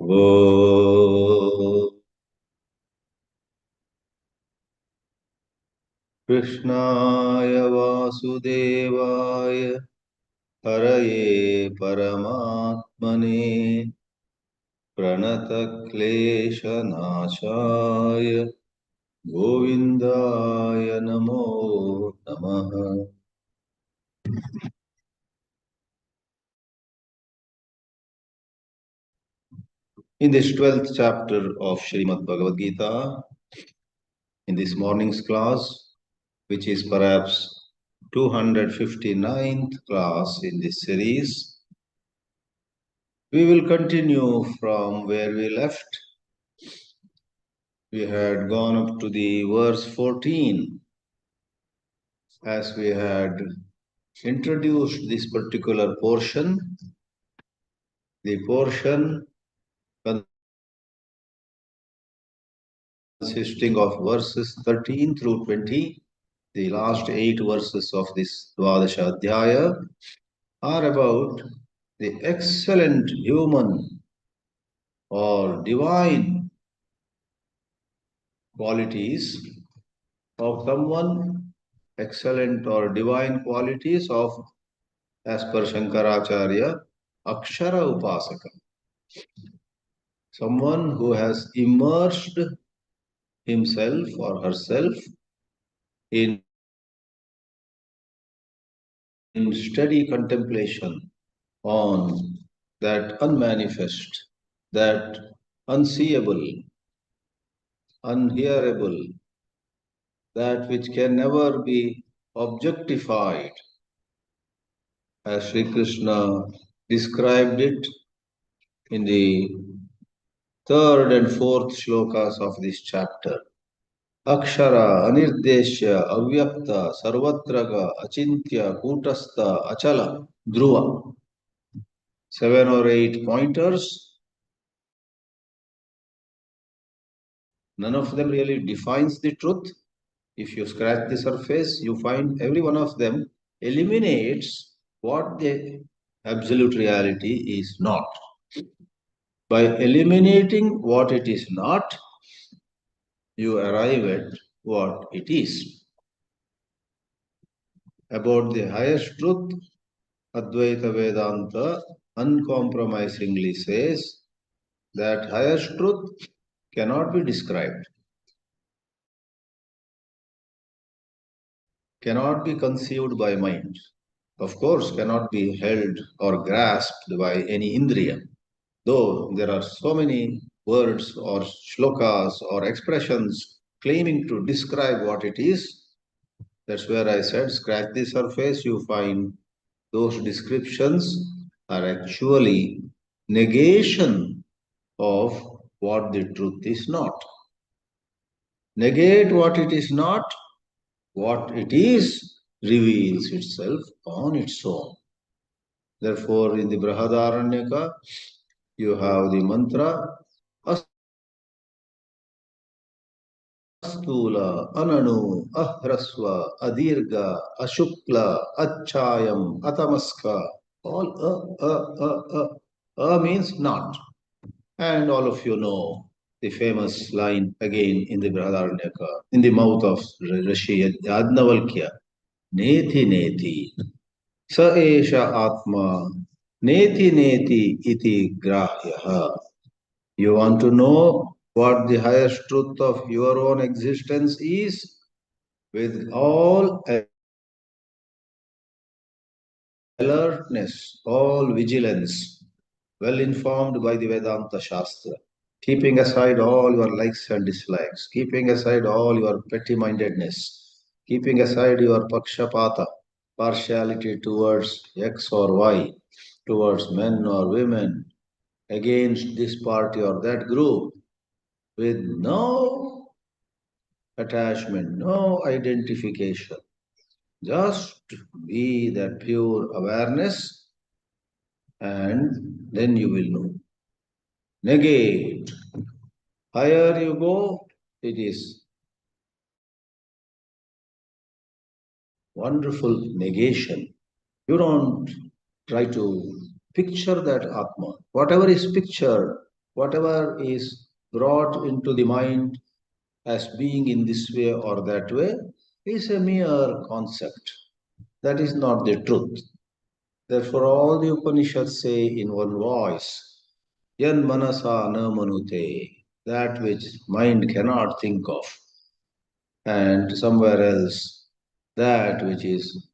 वो कृष्णाय वासुदेवाय हरये परमात्मने प्रणतक्लेशनाशाय गोविन्दाय नमो नमः। In this 12th chapter of Srimad Bhagavad Geeta, in this morning's class, which is perhaps 259th class in this series, we will continue from where we left. We had gone up to the verse 14 as we had introduced this particular portion. The portion consisting of verses 13 through 20, the last 8 verses of this Dvadasha Adhyaya, are about the excellent human or divine qualities of someone, excellent or divine qualities of, as per Shankaracharya, Akshara Upasaka. Someone who has immersed himself or herself in steady contemplation on that unmanifest, that unseeable, unhearable, that which can never be objectified, as Sri Krishna described it in the third and fourth shlokas of this chapter. Akshara, Anirdeshya, Avyakta, Sarvatraga, Achintya, Kutastha, Achala, Dhruva. 7 or 8 pointers. None of them really defines the truth. If you scratch the surface, you find every one of them eliminates what the absolute reality is not. By eliminating what it is not, you arrive at what it is. About the highest truth, Advaita Vedanta uncompromisingly says that highest truth cannot be described, cannot be conceived by mind, of course cannot be held or grasped by any indriya. Though there are so many words or shlokas or expressions claiming to describe what it is, that's where I said scratch the surface, you find those descriptions are actually negation of what the truth is not. Negate what it is not, what it is reveals itself on its own. Therefore, in the Brihadaranyaka, you have the mantra Astula, Ananu, Ahrasva, Adirga, Ashukla, Achayam, Atamaska. All means not. And all of you know the famous line again in the Brihadaranyaka, in the mouth of Rishi Yadnavalkya. Neti neti, sa esha atma, neti neti iti grahyaha. You want to know what the highest truth of your own existence is? With all alertness, all vigilance, well informed by the Vedanta Shastra, keeping aside all your likes and dislikes, keeping aside all your petty-mindedness, keeping aside your pakshapata, partiality towards X or Y, towards men or women, against this party or that group, with no attachment, no identification. Just be that pure awareness and then you will know. Negate. Higher you go, it is wonderful negation. You don't try to picture that Atma. Whatever is pictured Whatever is brought into the mind as being in this way or that way is a mere concept. That is not the truth. Therefore, all the Upanishads say in one voice, Yan manasa na manute, that which mind cannot think of, and somewhere else, that which is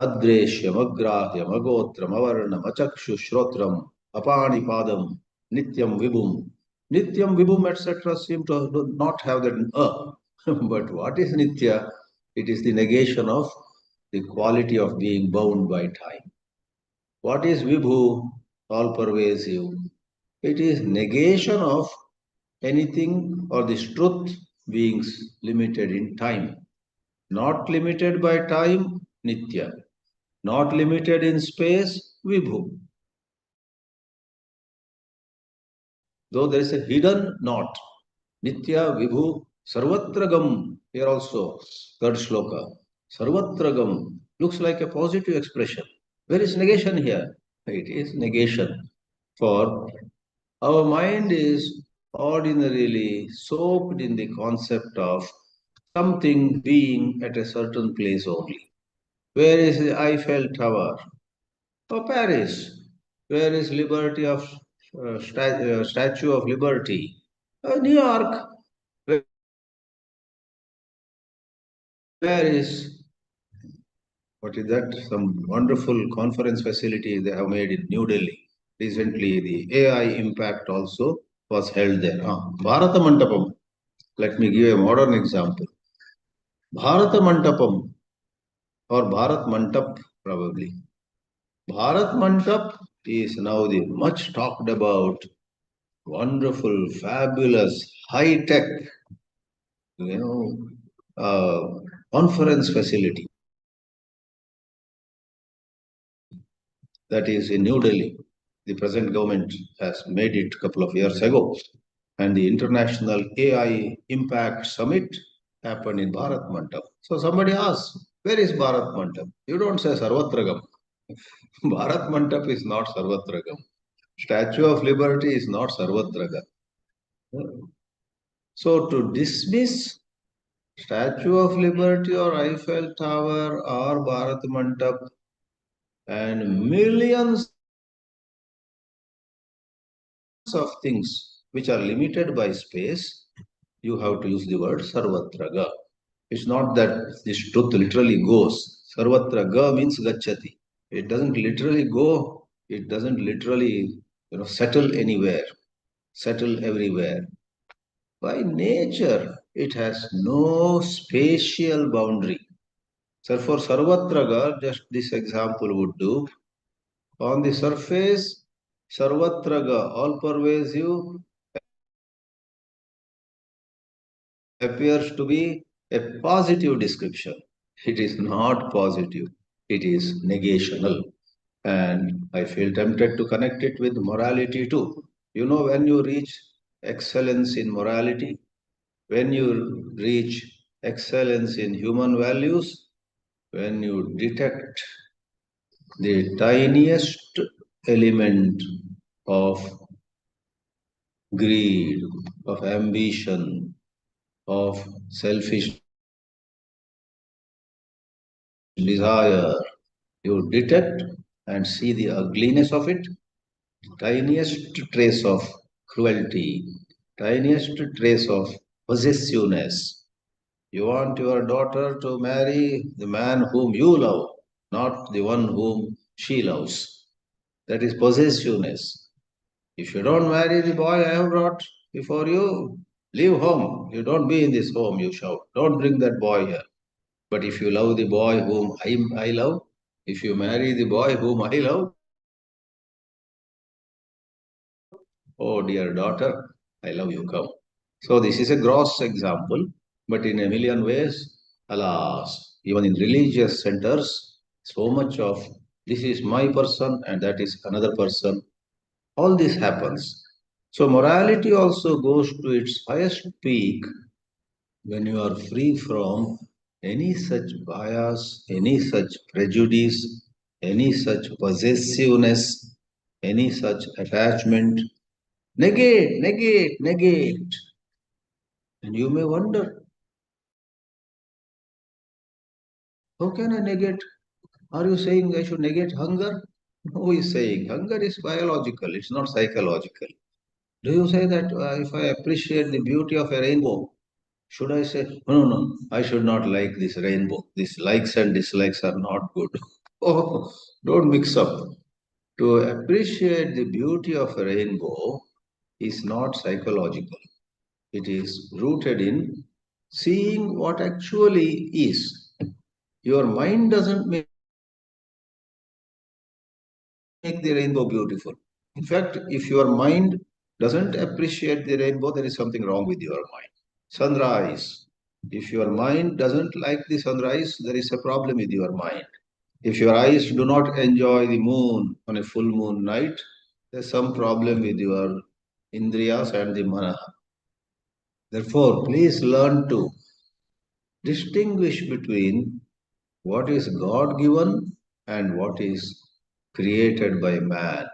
adreshyam, agrahyam, agotram, avarnam, achakshu, shrotram, apanipadam, nityam vibhum. Nityam vibhum, etc. seem to not have that but what is nitya? It is the negation of the quality of being bound by time. What is vibhu? All pervasive. It is negation of anything or this truth being limited in time. Not limited by time, nitya. Not limited in space, vibhu. Though there is a hidden not. Nitya, vibhu, sarvatragam. Here also, third shloka. Sarvatragam looks like a positive expression. Where is negation here? It is negation. For our mind is ordinarily soaked in the concept of something being at a certain place only. Where is the Eiffel Tower? Or Paris? Where is Liberty of Statue of Liberty? New York. Where is what is that? Some wonderful conference facility they have made in New Delhi. Recently, the AI impact also was held there. Bharata Mandapam. Let me give a modern example. Bharata Mandapam or Bharat Mantap probably. Bharat Mantap is now the much talked about, wonderful, fabulous, high tech, you know, conference facility that is in New Delhi. The present government has made it a couple of years ago, and the International AI Impact Summit happened in Bharat Mantap. So somebody asks, where is Bharat Mantap? You don't say Sarvatragam. Bharat Mantap is not Sarvatragam. Statue of Liberty is not Sarvatraga. So to dismiss Statue of Liberty or Eiffel Tower or Bharat Mantap and millions of things which are limited by space, you have to use the word Sarvatraga. It's not that this truth literally goes. Sarvatraga means gachati. It doesn't literally go, it doesn't literally settle anywhere, settle everywhere. By nature, it has no spatial boundary. So for Sarvatraga, just this example would do. On the surface, Sarvatraga, all pervasive, appears to be a positive description. It is not positive, it is negational. And I feel tempted to connect it with morality too. When you reach excellence in morality, when you reach excellence in human values, when you detect the tiniest element of greed, of ambition, of selfish desire, you detect and see the ugliness of it, tiniest trace of cruelty, tiniest trace of possessiveness. You want your daughter to marry the man whom you love, not the one whom she loves. That is possessiveness. If you don't marry the boy I have brought before you, leave home. You don't be in this home, you shout. Don't bring that boy here. But if you love the boy whom I love, if you marry the boy whom I love, oh dear daughter, I love you, come. So this is a gross example, but in a million ways, alas, even in religious centers, so much of this is my person and that is another person. All this happens. So morality also goes to its highest peak when you are free from any such bias, any such prejudice, any such possessiveness, any such attachment, negate, negate, negate. And you may wonder, how can I negate? Are you saying I should negate hunger? Who is saying? Hunger is biological, it's not psychological. Do you say that if I appreciate the beauty of a rainbow, should I say, no, no, no, I should not like this rainbow. These likes and dislikes are not good. Oh, don't mix up. To appreciate the beauty of a rainbow is not psychological. It is rooted in seeing what actually is. Your mind doesn't make the rainbow beautiful. In fact, if your mind doesn't appreciate the rainbow, there is something wrong with your mind. Sunrise. If your mind doesn't like the sunrise, there is a problem with your mind. If your eyes do not enjoy the moon on a full moon night, there's some problem with your indriyas and the mana. Therefore, please learn to distinguish between what is God given and what is created by man.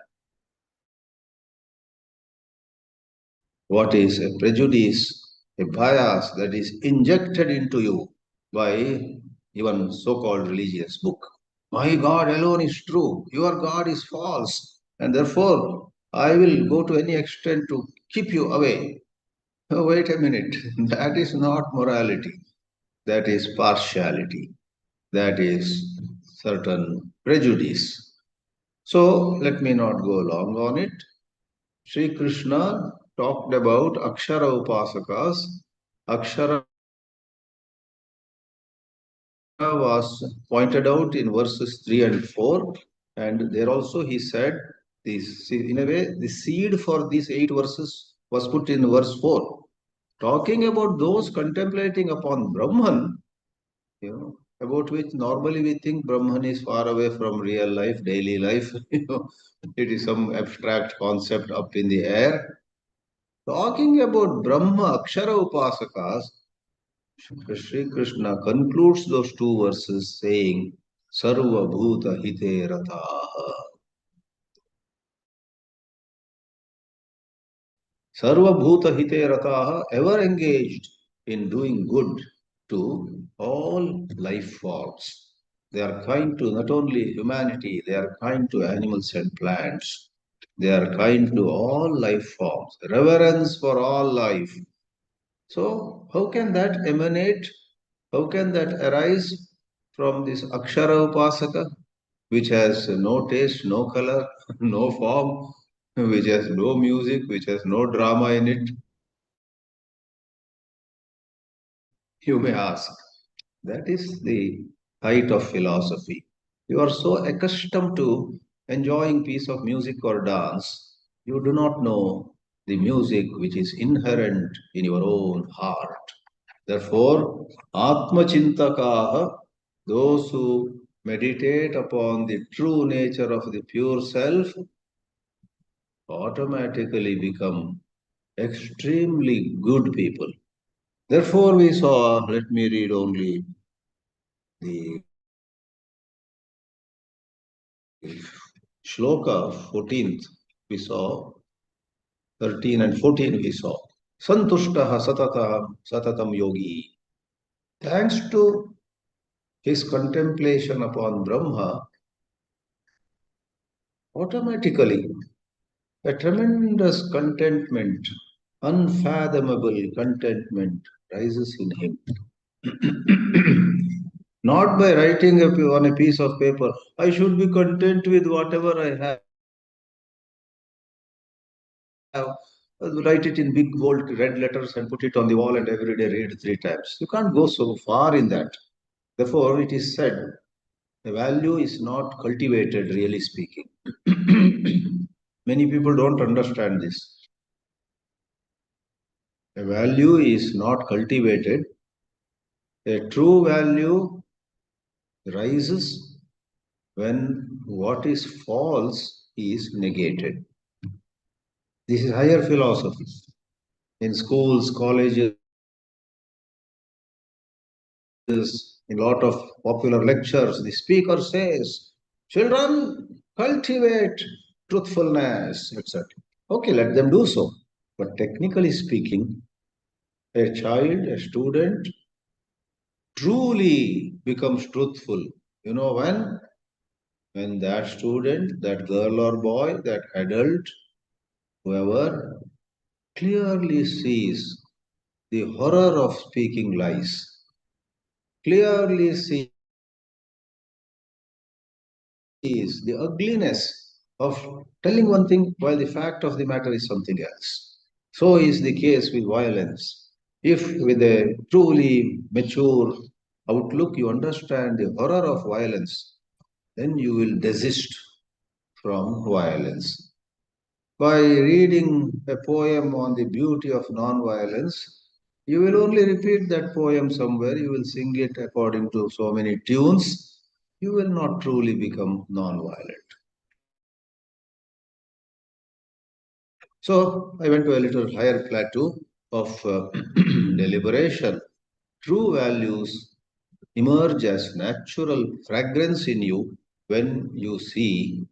What is a prejudice, a bias that is injected into you by even so-called religious book. My God alone is true, your God is false, and therefore I will go to any extent to keep you away. Oh, wait a minute, that is not morality, that is partiality, that is certain prejudice. So let me not go long on it. Sri Krishna talked about Akshara Upasakas. Akshara was pointed out in verses 3 and 4, and there also he said, this, in a way, the seed for these 8 verses was put in verse 4. Talking about those contemplating upon Brahman, about which normally we think Brahman is far away from real life, daily life. It is some abstract concept up in the air. Talking about Brahma, Akshara Upasakas, Sri Krishna concludes those 2 verses saying, Sarva Bhuta Hite Rataha. Sarva Bhuta Hite Rataha, ever engaged in doing good to all life forms. They are kind to not only humanity, they are kind to animals and plants. They are kind to all life forms. Reverence for all life. So, how can that emanate? How can that arise from this Akshara Upasaka, which has no taste, no color, no form, which has no music, which has no drama in it? You may ask. That is the height of philosophy. You are so accustomed to enjoying piece of music or dance, you do not know the music which is inherent in your own heart. Therefore, Atma Chintakaha, those who meditate upon the true nature of the pure self, automatically become extremely good people. Therefore, we saw, let me read only the shloka 14th, we saw 13 and 14 we saw. Santushtaha satatam yogi. Thanks to his contemplation upon Brahma, automatically a tremendous contentment, unfathomable contentment rises in him. Not by writing on a piece of paper, I should be content with whatever I have. Write it in big bold red letters and put it on the wall and every day read 3 times. You can't go so far in that. Therefore, it is said, the value is not cultivated, really speaking. Many people don't understand this. A value is not cultivated. A true value rises when what is false is negated. This is higher philosophy. In schools, colleges, in a lot of popular lectures, the speaker says, children, cultivate truthfulness, etc. Okay, let them do so. But technically speaking, a child, a student, truly becomes truthful. You know when? When that student, that girl or boy, that adult, whoever, clearly sees the horror of speaking lies, clearly sees the ugliness of telling one thing while the fact of the matter is something else. So is the case with violence. If with a truly mature outlook you understand the horror of violence, then you will desist from violence. By reading a poem on the beauty of non-violence, you will only repeat that poem somewhere, you will sing it according to so many tunes, you will not truly become non-violent. So I went to a little higher plateau of deliberation. True values emerge as natural fragrance in you when you see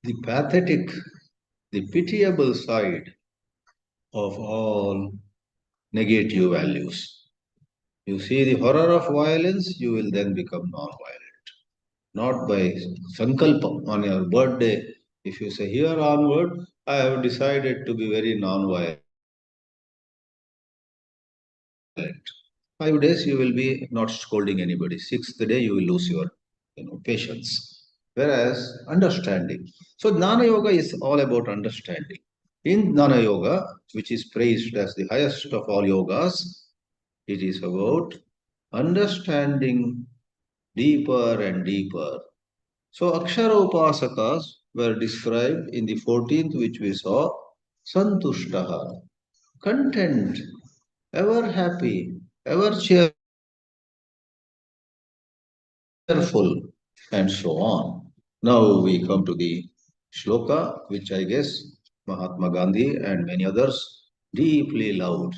the pathetic, the pitiable side of all negative values. You see the horror of violence, you will then become non-violent. Not by sankalpa on your birthday. If you say, here onward, I have decided to be very non-violent. 5 days you will be not scolding anybody. Sixth day you will lose your patience. Whereas understanding. So Jnana Yoga is all about understanding. In Jnana Yoga, which is praised as the highest of all yogas, it is about understanding deeper and deeper. So Akshara Upasakas were described in the 14th, which we saw, Santushtaha, content, ever happy, ever cheerful, and so on. Now we come to the shloka, which I guess Mahatma Gandhi and many others deeply loved.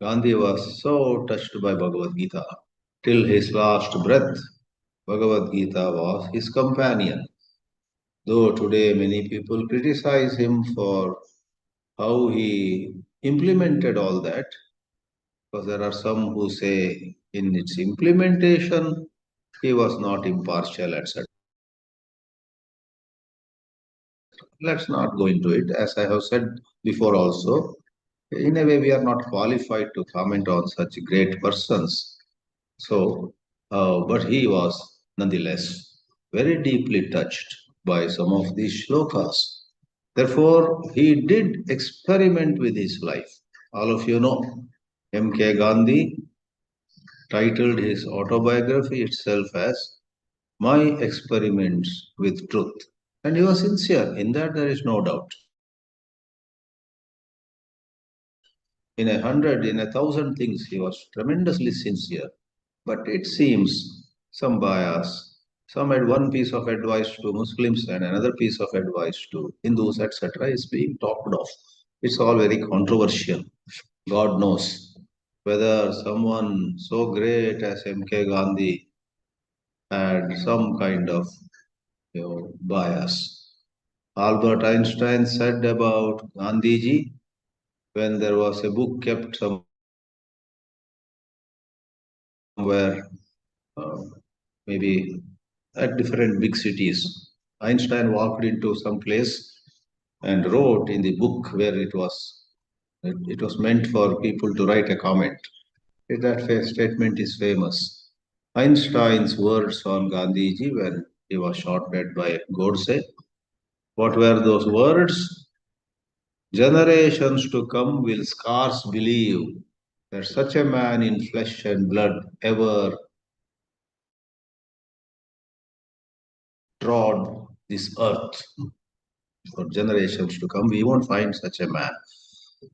Gandhi was so touched by Bhagavad Gita. Till his last breath, Bhagavad Gita was his companion. Though today many people criticize him for how he implemented all that, because there are some who say in its implementation he was not impartial, etc. Let's not go into it. As I have said before also, in a way we are not qualified to comment on such great persons. So, but he was nonetheless very deeply touched by some of these shlokas. Therefore, he did experiment with his life. All of you know, M.K. Gandhi titled his autobiography itself as My Experiments with Truth. And he was sincere. In that, there is no doubt. In 100, in 1,000 things, he was tremendously sincere. But it seems some bias. Some had one piece of advice to Muslims and another piece of advice to Hindus, etc., is being talked of. It's all very controversial. God knows whether someone so great as M.K. Gandhi had some kind of bias. Albert Einstein said about Gandhiji when there was a book kept somewhere, uh, maybe at different big cities. Einstein walked into some place and wrote in the book where it was meant for people to write a comment. That statement is famous. Einstein's words on Gandhiji when he was shot dead by Godse. What were those words? Generations to come will scarce believe that such a man in flesh and blood ever trod this earth. For generations to come, we won't find such a man.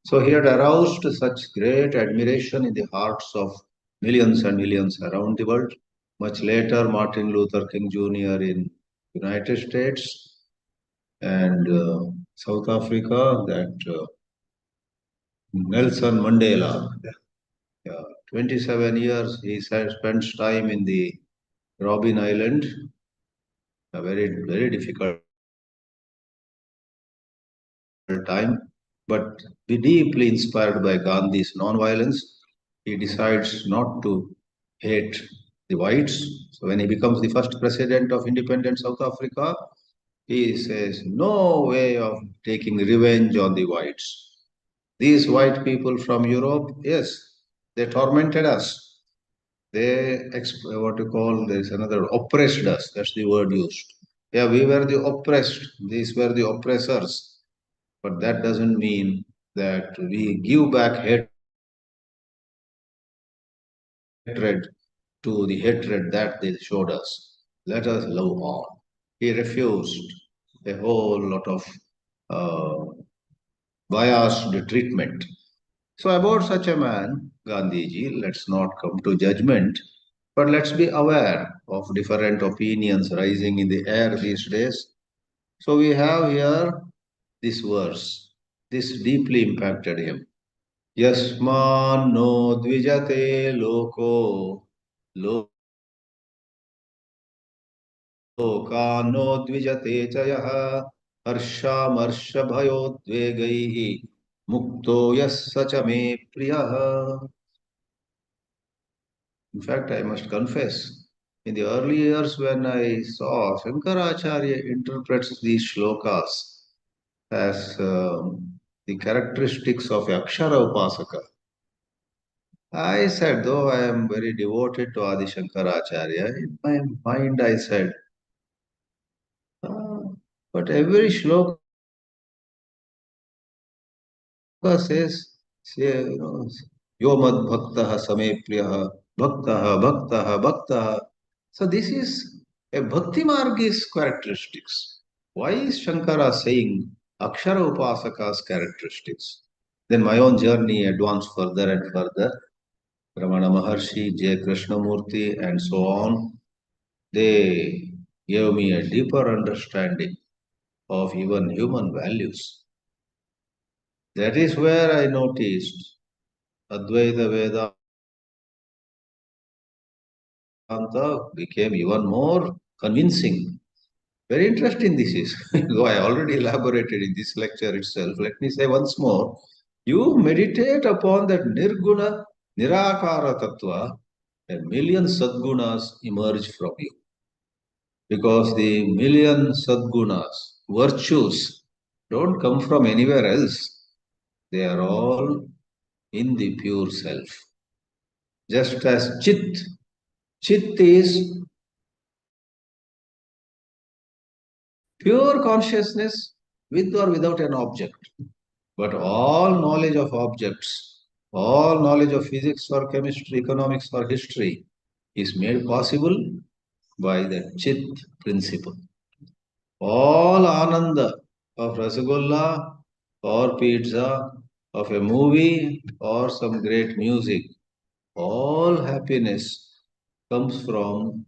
So he had aroused such great admiration in the hearts of millions and millions around the world. Much later, Martin Luther King Jr. in United States and South Africa, that Nelson Mandela. Yeah, 27 years he spends time in the Robben Island, a very, very difficult time, but be deeply inspired by Gandhi's non-violence. He decides not to hate the whites. So when he becomes the first president of independent South Africa, he says, no way of taking revenge on the whites. These white people from Europe, yes, they tormented us. They, what you call, there's another, oppressed us. That's the word used. Yeah, we were the oppressed. These were the oppressors. But that doesn't mean that we give back hatred to the hatred that they showed us. Let us love on. He refused a whole lot of uh, biased treatment. So, about such a man, Gandhiji, let's not come to judgment, but let's be aware of different opinions rising in the air these days. So, we have here this verse. This deeply impacted him. Yasmano dvijate loko लोकानो द्विजते च यः हर्षामर्षभयोद्वेगैः मुक्तो यः स च मे प्रियः. In fact, I must confess, in the early years when I saw Shankaracharya interprets these shlokas as the characteristics of Akshara Upasaka, I said, though I am very devoted to Adi Shankaracharya, in my mind I said, "Ah, but every shloka says, Yo mad bhaktaha same priyaha, bhaktaha, bhaktaha, bhaktaha. So this is a Bhakti Margi's characteristics. Why is Shankara saying Akshara Upasaka's characteristics? Then my own journey advanced further and further. Ramana Maharshi, J. Krishnamurti, and so on. They gave me a deeper understanding of even human values. That is where I noticed Advaita Vedanta became even more convincing. Very interesting this is. Though I already elaborated in this lecture itself, let me say once more. You meditate upon that Nirguna Nirakara Tattva, a million Sadgunas emerge from you. Because the million Sadgunas, virtues, don't come from anywhere else. They are all in the pure self. Just as Chit is pure consciousness with or without an object. But all knowledge of objects, all knowledge of physics or chemistry, economics or history is made possible by the Chit principle. All Ananda of Rasagolla or pizza, of a movie or some great music, all happiness comes from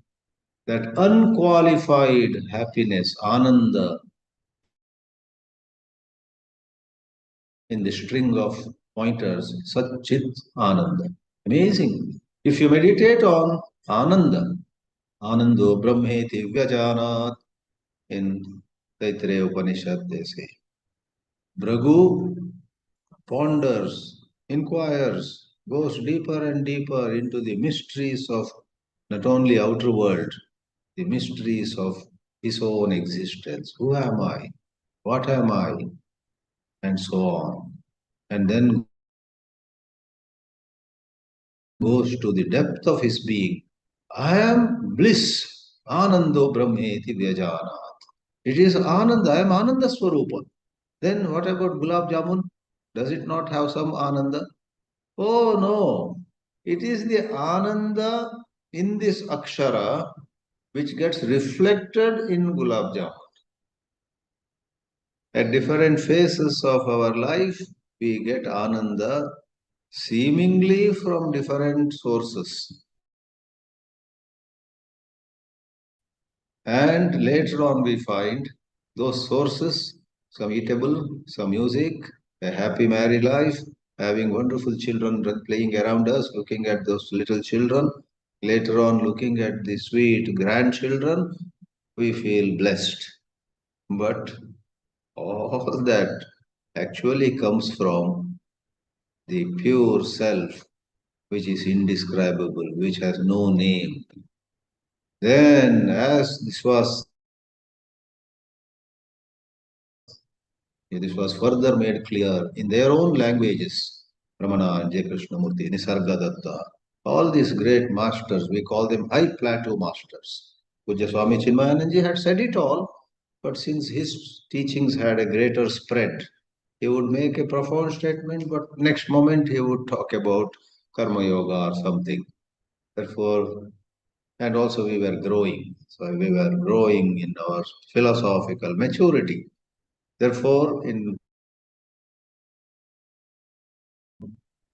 that unqualified happiness, Ananda, in the string of pointers, Satchit Ananda. Amazing. If you meditate on Ananda, Anando Brahmeti Vyajanat, in Taittiriya Upanishad they say, Bhragu ponders, inquires, goes deeper and deeper into the mysteries of not only outer world, the mysteries of his own existence. Who am I? What am I? And so on. And then goes to the depth of his being. I am bliss. Anando Brahmeti Vyajanat. It is Ananda. I am Ananda Swarupa. Then what about Gulab Jamun? Does it not have some Ananda? Oh no. It is the Ananda in this Akshara which gets reflected in Gulab Jamun. At different phases of our life, we get Ananda seemingly from different sources. And later on, we find those sources, some eatable, some music, a happy married life, having wonderful children playing around us, looking at those little children. Later on, looking at the sweet grandchildren, we feel blessed. But all that actually comes from the pure self, which is indescribable, which has no name. Then, as this was further made clear in their own languages, Ramana, J. Krishnamurti, Nisargadatta, all these great masters, we call them high plateau masters. Pujya Swami Chinmayananji had said it all, but since his teachings had a greater spread, he would make a profound statement, but next moment he would talk about karma yoga or something. Therefore, and also we were growing. So we were growing in our philosophical maturity. Therefore, in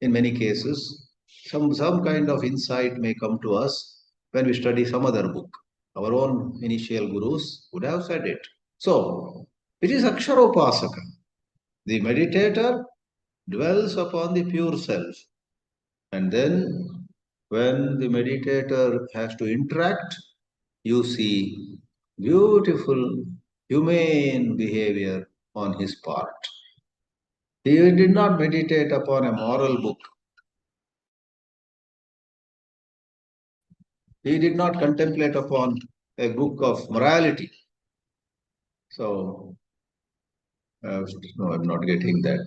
many cases, some kind of insight may come to us when we study some other book. Our own initial gurus would have said it. So, it is Aksharopasaka. The meditator dwells upon the pure self. And then, when the meditator has to interact, you see beautiful, humane behavior on his part. He did not meditate upon a moral book. He did not contemplate upon a book of morality. So, no, I'm not getting that.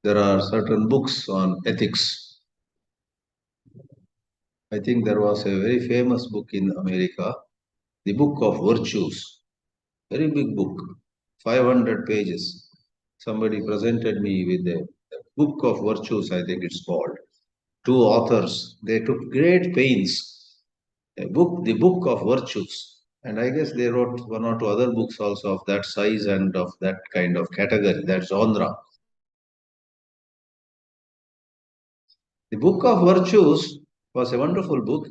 There are certain books on ethics. I think there was a very famous book in America, the Book of Virtues. Very big book, 500 pages. Somebody presented me with a Book of Virtues, I think it's called. Two authors, they took great pains. The Book of Virtues. And I guess they wrote one or two other books also of that size and of that kind of category, that genre. The Book of Virtues was a wonderful book,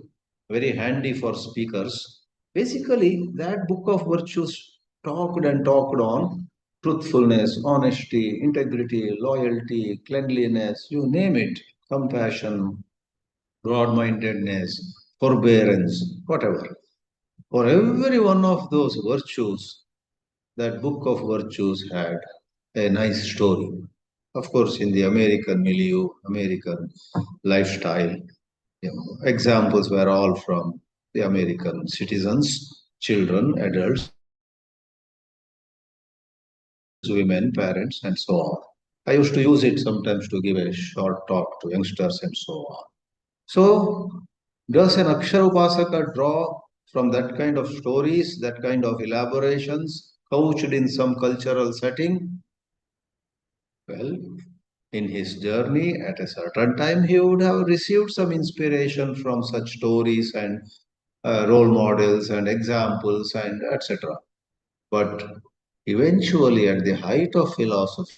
very handy for speakers. Basically, that Book of Virtues talked and talked on truthfulness, honesty, integrity, loyalty, cleanliness, you name it, compassion, broad-mindedness, forbearance, whatever. For every one of those virtues, that Book of Virtues had a nice story. Of course, in the American milieu, American lifestyle, examples were all from the American citizens, children, adults, women, parents, and so on. I used to use it sometimes to give a short talk to youngsters and so on. So, does an Aksharupasaka draw from that kind of stories, that kind of elaborations, couched in some cultural setting? Well, in his journey at a certain time, he would have received some inspiration from such stories and role models and examples and etc. But eventually, at the height of philosophy,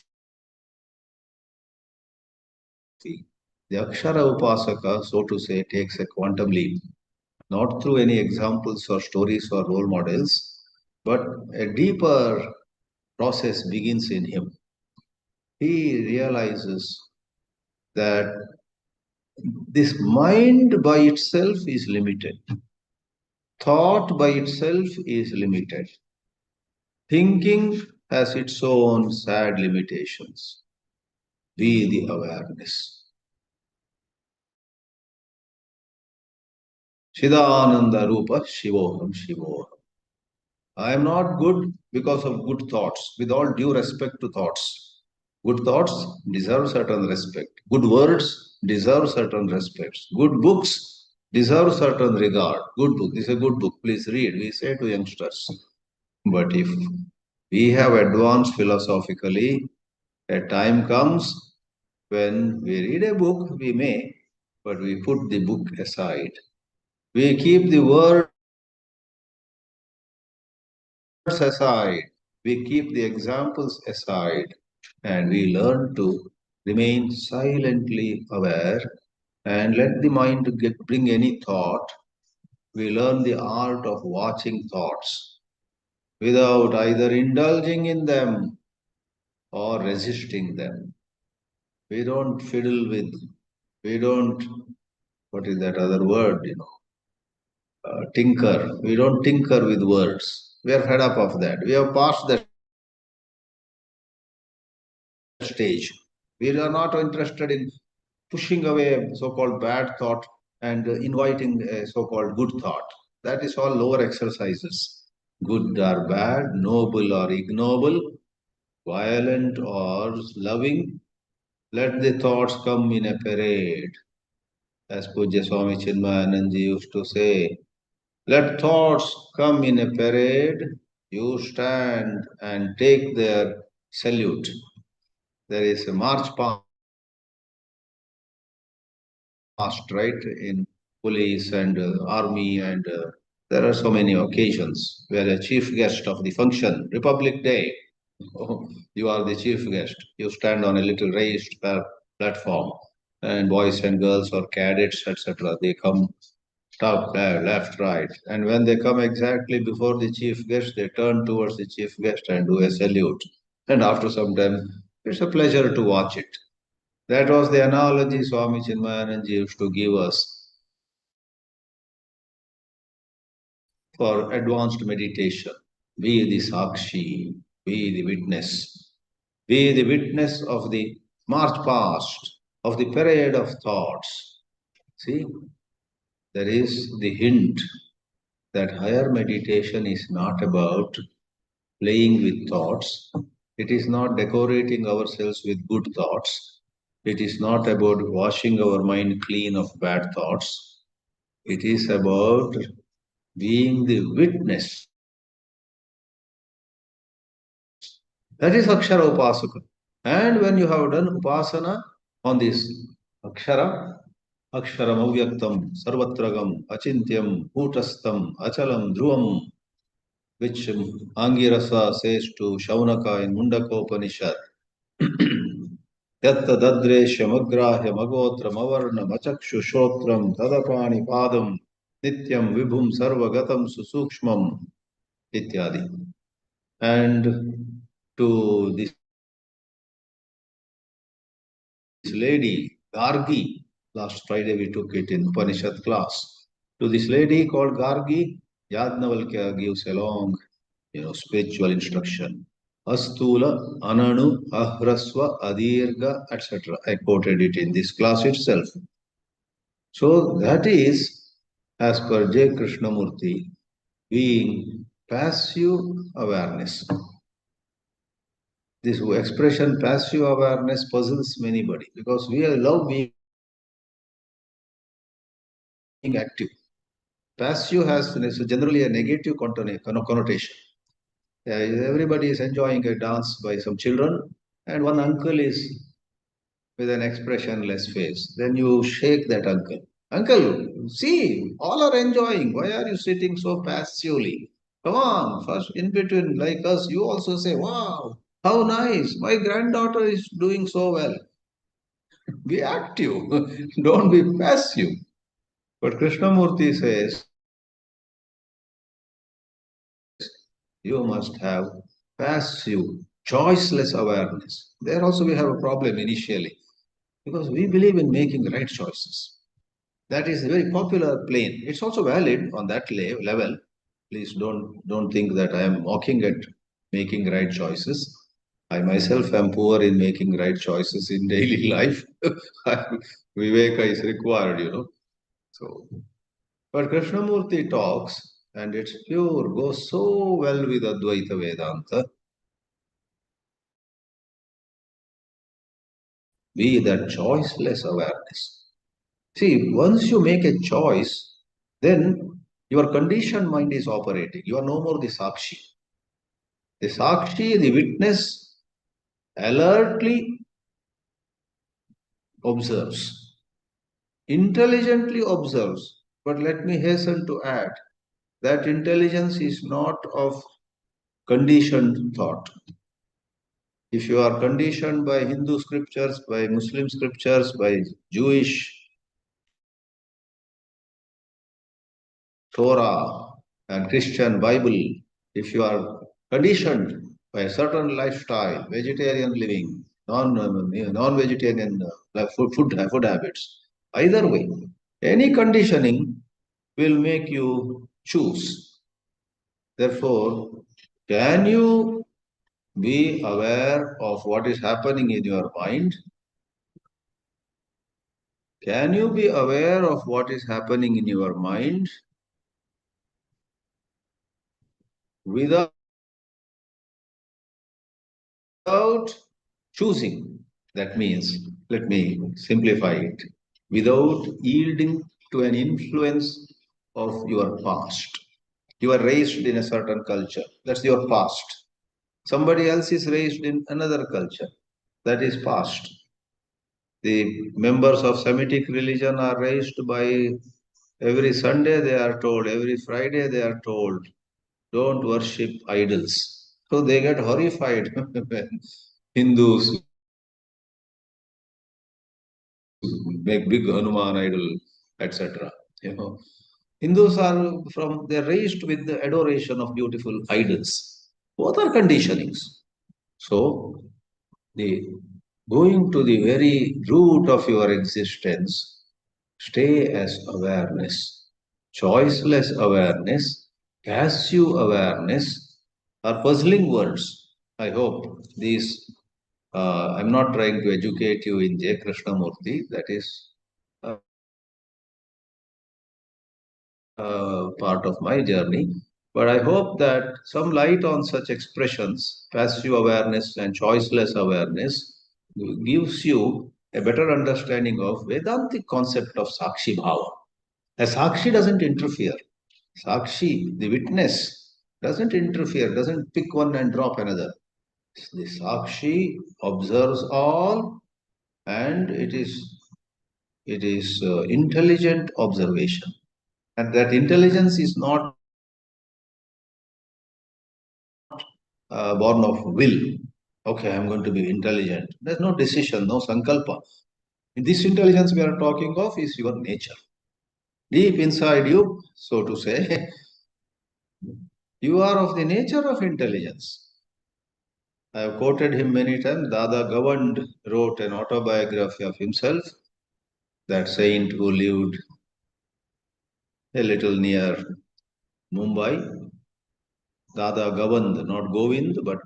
the Akshara Upasaka, so to say, takes a quantum leap, not through any examples or stories or role models, but a deeper process begins in him. He realizes that this mind by itself is limited. Thought by itself is limited. Thinking has its own sad limitations. Be the awareness. Chidananda Rupa Shivoham Shivoham. I am not good because of good thoughts, with all due respect to thoughts. Good thoughts deserve certain respect. Good words deserve certain respects. Good books deserve certain regard. Good book. This is a good book. Please read. We say to youngsters. But if we have advanced philosophically, a time comes when we read a book, we may, but we put the book aside. We keep the words aside. We keep the examples aside. And we learn to remain silently aware and let the mind bring any thought. We learn the art of watching thoughts without either indulging in them or resisting them. We don't fiddle with, we don't, what is that other word, tinker. We don't tinker with words. We are fed up of that. We have passed that stage. We are not interested in pushing away a so-called bad thought and inviting a so-called good thought. That is all lower exercises. Good or bad, noble or ignoble, violent or loving, let the thoughts come in a parade. As Pujya Swami Chinmayananji used to say, let thoughts come in a parade, you stand and take their salute. There is a march past, right, in police and army, and there are so many occasions where a chief guest of the function, Republic Day, you are the chief guest. You stand on a little raised platform, and boys and girls or cadets, etc., they come top, left, right. And when they come exactly before the chief guest, they turn towards the chief guest and do a salute. And after some time, it's a pleasure to watch it. That was the analogy Swami Chinmayananji used to give us for advanced meditation. Be the Sakshi, be the witness. Be the witness of the march past, of the parade of thoughts. See, there is the hint that higher meditation is not about playing with thoughts. It is not decorating ourselves with good thoughts. It is not about washing our mind clean of bad thoughts. It is about being the witness. That is Akshara Upasaka. And when you have done Upasana on this Akshara, Aksharam Avyaktam, Sarvatragam, Achintyam, Bhutastam, Achalam, Dhruvam, which Angirasa says to Shaunaka in Mundakopanishad. Yatta Dadreshyamagrahya Magotra Mavarna Machakshu Shotram Tadapani Padam Nityam Vibhum Sarvagatam Susukshmam Ityadi. And to this lady, Gargi, last Friday we took it in Upanishad class. To this lady called Gargi, Yadnavalkya gives a long, spiritual instruction. Astula, Ananu, Ahrasva, Adirga, etc. I quoted it in this class itself. So that is, as per J. Krishnamurti, being passive awareness. This expression passive awareness puzzles anybody because we love being active. Passive has generally a negative connotation. Everybody is enjoying a dance by some children, and one uncle is with an expressionless face. Then you shake that uncle. Uncle, see, all are enjoying. Why are you sitting so passively? Come on, first in between, like us, you also say, wow, how nice. My granddaughter is doing so well. Be active. Don't be passive. But Krishnamurti says, you must have passive, choiceless awareness. There also we have a problem initially because we believe in making right choices. That is a very popular plane. It's also valid on that level. Please don't think that I am mocking at making right choices. I myself am poor in making right choices in daily life. Viveka is required. So, but Krishnamurti talks, and it's pure, goes so well with Advaita Vedanta. Be that choiceless awareness. See, once you make a choice, then your conditioned mind is operating. You are no more the Sakshi. The Sakshi, the witness, alertly observes, intelligently observes. But let me hasten to add that intelligence is not of conditioned thought. If you are conditioned by Hindu scriptures, by Muslim scriptures, by Jewish Torah and Christian Bible, if you are conditioned by a certain lifestyle, vegetarian living, non-vegetarian food habits, either way, any conditioning will make you choose. Therefore, can you be aware of what is happening in your mind? Can you be aware of what is happening in your mind without choosing? That means, let me simplify it, without yielding to an influence of your past. You are raised in a certain culture, that's your past. Somebody else is raised in another culture, that is past. The members of Semitic religion are raised by every Sunday they are told, every Friday they are told, don't worship idols. So they get horrified when Hindus make big Hanuman idol, etc. You know, Hindus are they're raised with the adoration of beautiful idols. Both are conditionings. So the going to the very root of your existence, stay as awareness, choiceless awareness, passive awareness are puzzling words. I hope these. I'm not trying to educate you in J. Krishnamurti. That is part of my journey. But I hope that some light on such expressions, passive awareness and choiceless awareness, gives you a better understanding of Vedantic concept of Sakshi Bhava. A Sakshi doesn't interfere. Sakshi, the witness, doesn't interfere, doesn't pick one and drop another. The Sakshi observes all, and it is intelligent observation. And that intelligence is not born of will. Okay, I'm going to be intelligent. There's no decision, no sankalpa. This intelligence we are talking of is your nature. Deep inside you, so to say, you are of the nature of intelligence. I have quoted him many times. Dada Govand wrote an autobiography of himself, that saint who lived a little near Mumbai. Dada Govand, not Govind, but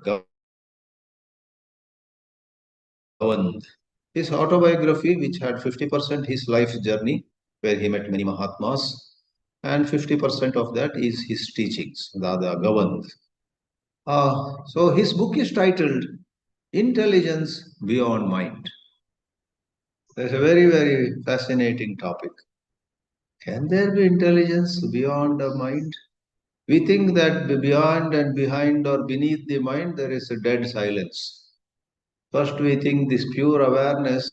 Govand. His autobiography, which had 50% his life journey, where he met many Mahatmas, and 50% of that is his teachings, Dada Govand. So his book is titled Intelligence Beyond Mind. That's a very, very fascinating topic. Can there be intelligence beyond the mind? We think that beyond and behind or beneath the mind there is a dead silence. First, we think this pure awareness,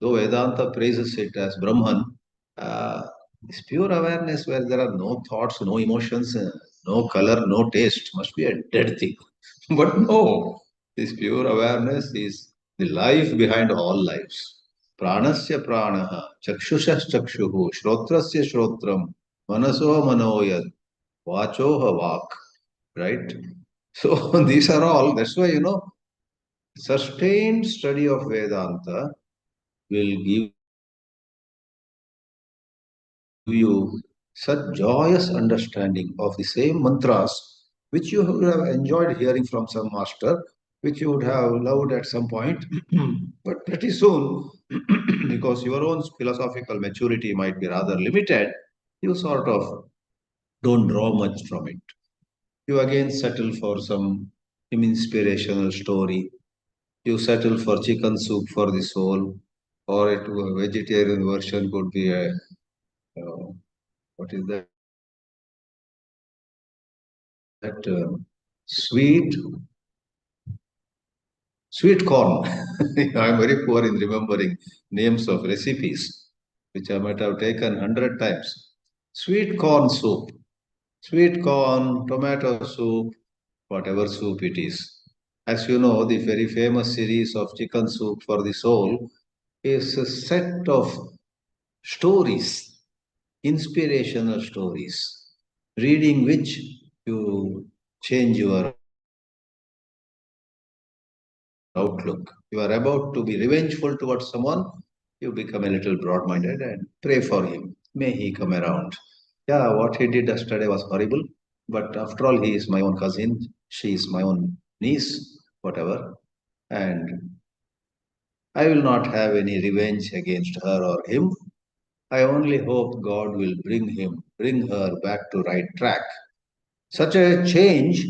though Vedanta praises it as Brahman, uh, this pure awareness where there are no thoughts, no emotions, no color, no taste, must be a dead thing. But no, this pure awareness is the life behind all lives. Pranasya pranaha, chakshushas chakshuhu, shrotrasya shrotram, manaso manoyad, vachoha vak. Right? So these are all, that's why, sustained study of Vedanta will give you such joyous understanding of the same mantras which you would have enjoyed hearing from some master, which you would have loved at some point, but pretty soon, because your own philosophical maturity might be rather limited, you sort of don't draw much from it. You again settle for some inspirational story. You settle for chicken soup for the soul, or a vegetarian version could be a, what is that? Sweet sweet corn. I'm very poor in remembering names of recipes, which I might have taken 100 times. Sweet corn soup, sweet corn, tomato soup, whatever soup it is. As you know, the very famous series of chicken soup for the soul is a set of stories, inspirational stories, reading which you change your outlook. You are about to be revengeful towards someone, you become a little broad minded and pray for him. May he come around. Yeah, what he did yesterday was horrible. But after all, he is my own cousin, she is my own niece, whatever. And I will not have any revenge against her or him. I only hope God will bring her back to right track. Such a change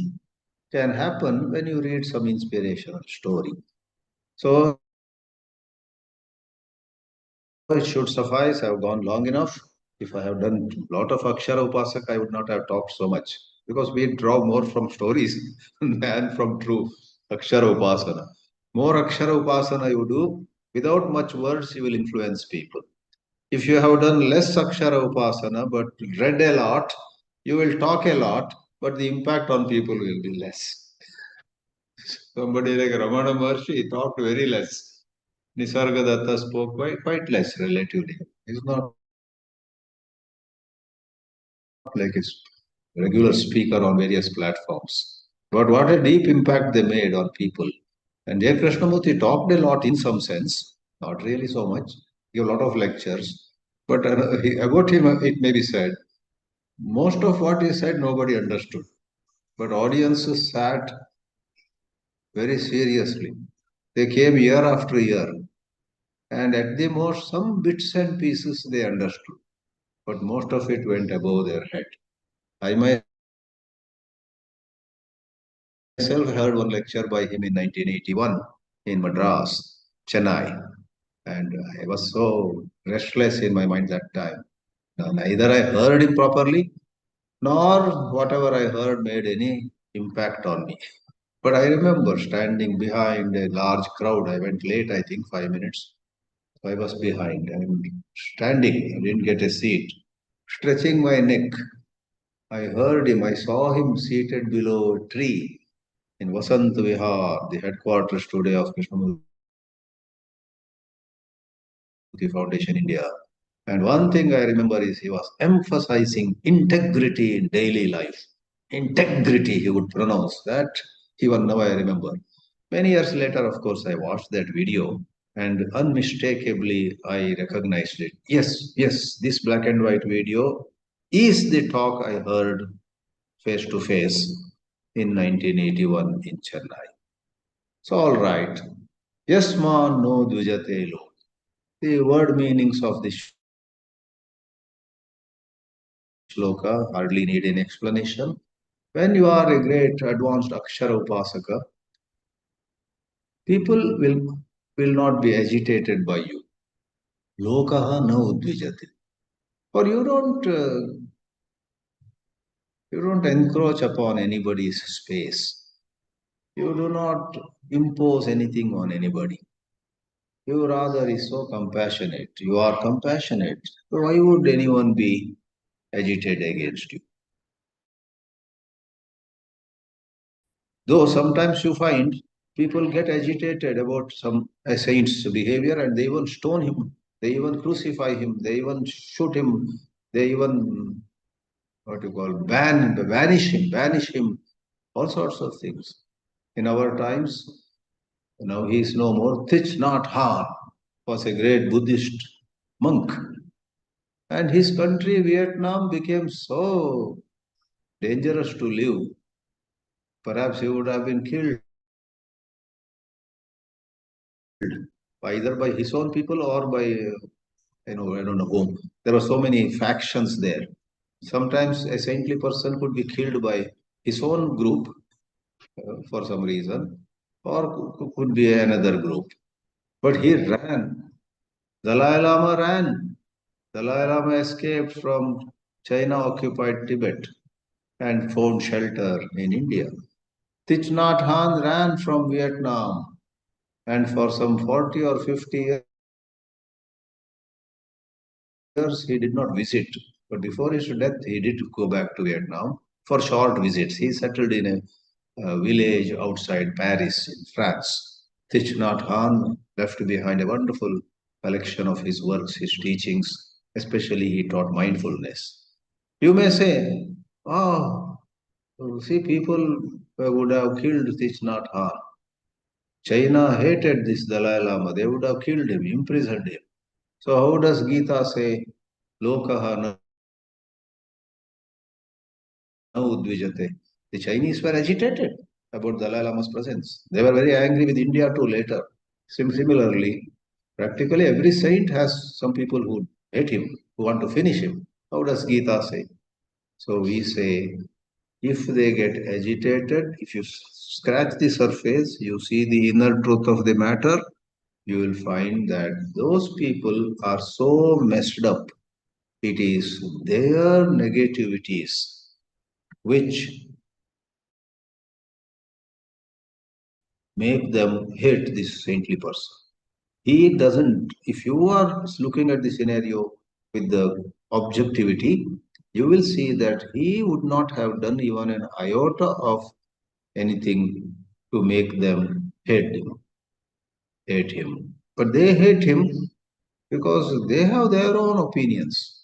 can happen when you read some inspirational story. So it should suffice. I have gone long enough. If I have done a lot of Akshara Upasaka, I would not have talked so much because we draw more from stories than from true Akshara Upasana. More Akshara Upasana you do, without much words, you will influence people. If you have done less Akshara Upasana but read a lot, you will talk a lot, but the impact on people will be less. Somebody like Ramana Maharshi talked very less. Nisargadatta spoke quite less relatively. He's not like a regular speaker on various platforms. But what a deep impact they made on people. And J. Krishnamurti talked a lot in some sense, not really so much. He gave a lot of lectures. But about him, it may be said, most of what he said nobody understood. But audiences sat very seriously. They came year after year. And at the most, some bits and pieces they understood. But most of it went above their head. I myself heard one lecture by him in 1981 in Madras, Chennai. And I was so restless in my mind that time. Now, neither I heard him properly, nor whatever I heard made any impact on me. But I remember standing behind a large crowd. I went late, I think 5 minutes. So I was behind and standing. I didn't get a seat. Stretching my neck, I heard him. I saw him seated below a tree in Vasant Vihar, the headquarters today of Krishnamurti Foundation India. And one thing I remember is he was emphasizing integrity in daily life. Integrity, he would pronounce that. Even now I remember. Many years later, of course, I watched that video and unmistakably I recognized it. Yes, this black and white video is the talk I heard face to face in 1981 in Chennai. So, all right. Yes, ma, no, dvijate lo. The word meanings of this shloka hardly need an explanation. When you are a great advanced Akshara Upasaka, people will not be agitated by you. Lokaha na udvijate. Or you don't encroach upon anybody's space. You do not impose anything on anybody. You rather is so compassionate. You are compassionate. So why would anyone be agitated against you? Though sometimes you find people get agitated about some a saint's behavior and they even stone him, they even crucify him, they even shoot him, they even what you call banish him, all sorts of things. In our times, now he is no more. Thich Nhat Hanh was a great Buddhist monk, and his country, Vietnam, became so dangerous to live. Perhaps he would have been killed either by his own people or by I don't know whom. There were so many factions there. Sometimes a saintly person could be killed by his own group for some reason, or could be another group. But he ran. Dalai Lama ran. Dalai Lama escaped from China occupied Tibet and found shelter in India. Thich Nhat Hanh ran from Vietnam and for some 40 or 50 years he did not visit. But before his death, he did go back to Vietnam for short visits. He settled in a village outside Paris in France. Thich Nhat Hanh left behind a wonderful collection of his works, his teachings, especially he taught mindfulness. You may say, oh, see, people would have killed Thich Nhat Hanh. China hated this Dalai Lama. They would have killed him, imprisoned him. So how does Gita say, Lokaha udvijate. The Chinese were agitated about Dalai Lama's presence. They were very angry with India too later. Similarly, practically every saint has some people who hate him, who want to finish him. How does Gita say? So we say, if they get agitated, if you scratch the surface, you see the inner truth of the matter, you will find that those people are so messed up. It is their negativities which make them hate this saintly person. He doesn't, if you are looking at the scenario with the objectivity, you will see that he would not have done even an iota of anything to make them hate him. But they hate him because they have their own opinions.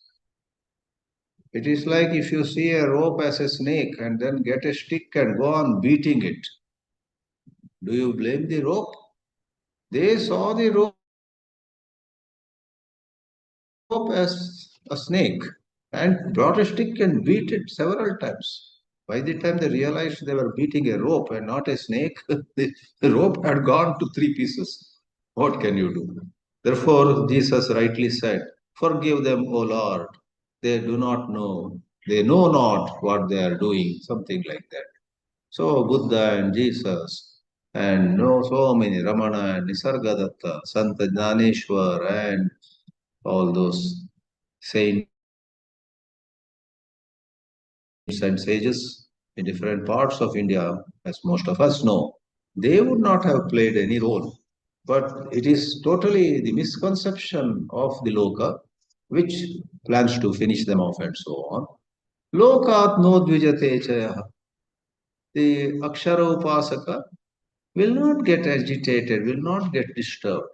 It is like if you see a rope as a snake and then get a stick and go on beating it. Do you blame the rope? They saw the rope as a snake and brought a stick and beat it several times. By the time they realized they were beating a rope and not a snake, the rope had gone to three pieces. What can you do? Therefore, Jesus rightly said, "Forgive them, O Lord. They do not know. They know not what they are doing." Something like that. So, Buddha and Jesus and so many, Ramana and Nisargadatta, Santa Jnaneshwar and all those saints and sages in different parts of India, as most of us know, they would not have played any role. But it is totally the misconception of the Loka, which plans to finish them off and so on. Lokat no dvijate chaya. The Akshara Upasaka will not get agitated, will not get disturbed.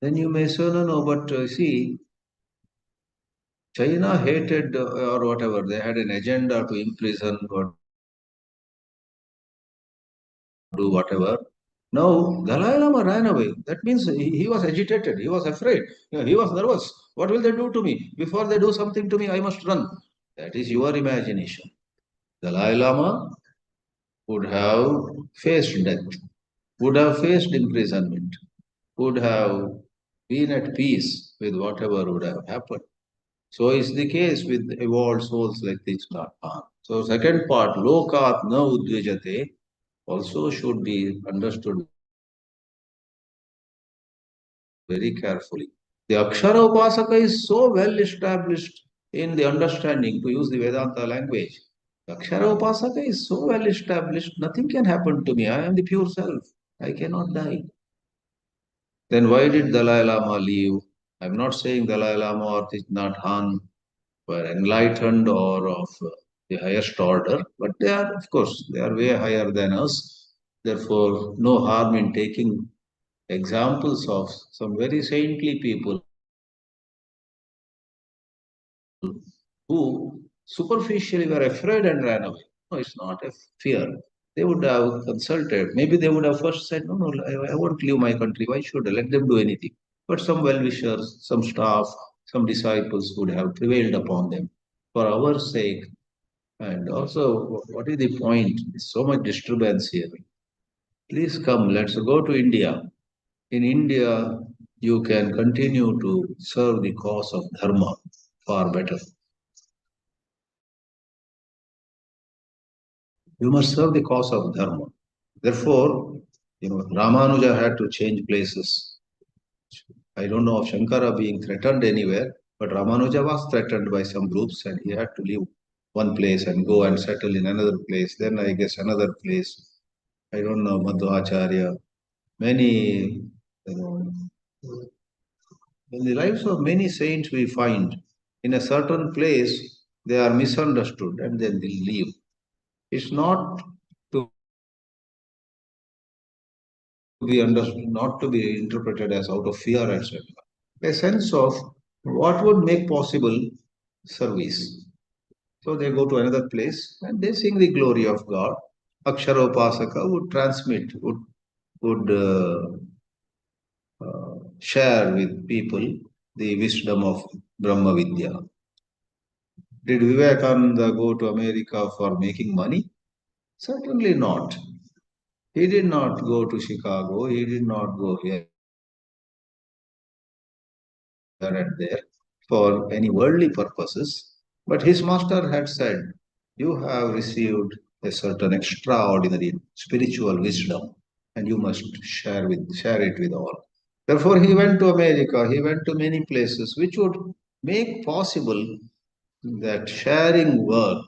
Then you may say, no, no, but see, China hated or whatever, they had an agenda to imprison or do whatever. Now, Dalai Lama ran away. That means he was agitated. He was afraid. He was nervous. What will they do to me? Before they do something to me, I must run. That is your imagination. Dalai Lama would have faced death, would have faced imprisonment, would have been at peace with whatever would have happened. So is the case with evolved souls like this Nathan. So second part, lokat na udvijate, also should be understood very carefully. The Akshara Upasaka is so well established in the understanding, to use the Vedanta language. The Akshara Upasaka is so well established, nothing can happen to me. I am the pure self. I cannot die. Then why did Dalai Lama leave? I'm not saying Dalai Lama or Thich Nhat Hanh were enlightened or of the highest order, but they are, of course, they are way higher than us. Therefore, no harm in taking examples of some very saintly people who superficially were afraid and ran away. No, it's not a fear. They would have consulted. Maybe they would have first said, no, no, I won't leave my country. Why should I let them do anything? But some well-wishers, some staff, some disciples would have prevailed upon them for our sake. And also, what is the point? There's so much disturbance here. Please come, let's go to India. In India, you can continue to serve the cause of Dharma far better. You must serve the cause of Dharma. Therefore, Ramanuja had to change places. I don't know of Shankara being threatened anywhere, but Ramanuja was threatened by some groups and he had to leave one place and go and settle in another place. Then I guess another place. I don't know, Madhvacharya. Many, you know, in the lives of many saints we find in a certain place they are misunderstood and then they leave. It's not to be understood, not to be interpreted as out of fear, etc. A sense of what would make possible service. So they go to another place and they sing the glory of God. Aksharopasaka would transmit, would share with people the wisdom of Brahma Vidya. Did Vivekananda go to America for making money? Certainly not. He did not go to Chicago. He did not go here and there for any worldly purposes. But his master had said, "You have received a certain extraordinary spiritual wisdom, and you must share it with all." Therefore, he went to America. He went to many places, which would make possible that sharing work,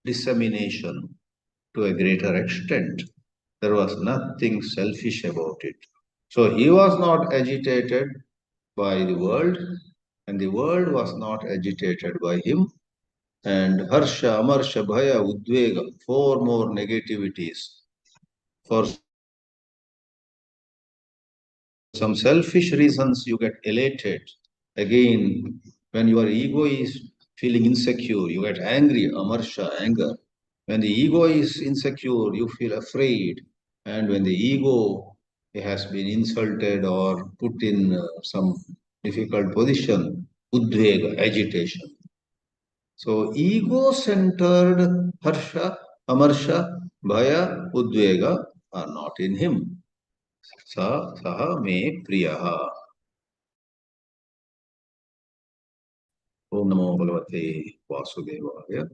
dissemination to a greater extent. There was nothing selfish about it. So he was not agitated by the world, and the world was not agitated by him. And harsha, amarsha, bhaya, udvega, four more negativities. For some selfish reasons, you get elated. Again, when your ego is feeling insecure, you get angry, amarsha, anger. When the ego is insecure, you feel afraid. And when the ego has been insulted or put in some difficult position, udvega, agitation. So ego-centered harsha, amarsha, bhaya, udvega are not in him. Saha me priyaha. Om Namo Bhagavate Vasudevaya.